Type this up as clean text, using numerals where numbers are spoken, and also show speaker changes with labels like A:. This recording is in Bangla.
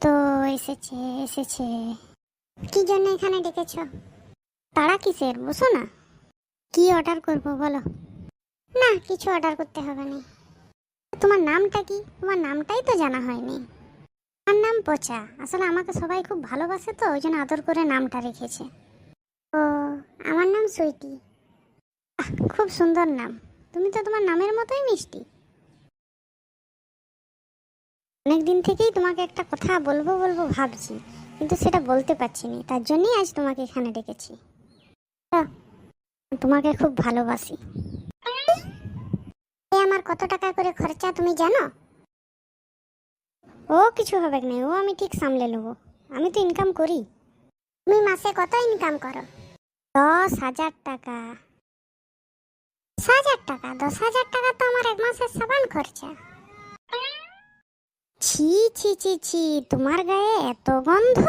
A: তো এসেছে এসেছে। কি জন্য এখানে ডেকেছো? তাড়া কিসের, বসো না। কি অর্ডার করবো বলো? না, কিছু অর্ডার করতে হবে না। তোমার নামটা কি? তোমার নামটাই তো জানা হয়নি। আমার নাম পচা। আসলে আমাকে সবাই খুব ভালোবাসে, তো ওই জন্য আদর করে নামটা রেখেছে। ও, আমার নাম সুইটি। খুব সুন্দর নাম। তুমি তো তোমার নামের মতোই মিষ্টি। অনেকদিন থেকেই তোমাকে একটা কথা বলবো বলবো ভাবছি, কিন্তু সেটা বলতে পারছি না। তার জন্যই আজ তোমাকে এখানে ডেকেছি। তোমাকে খুব ভালোবাসি। আমার কত টাকা করে খরচা তুমি জানো? ও কিছু হবে না, ও আমি ঠিক সামলে নেবো। আমি তো ইনকাম করি। তুমি মাসে কত ইনকাম করো? 10,000 টাকা। 10,000 টাকা? 10,000 টাকা তো আমার এক মাসের সাবান খরচা। ছি ছি ছি ছি, তোমার গায়ে এত গন্ধ!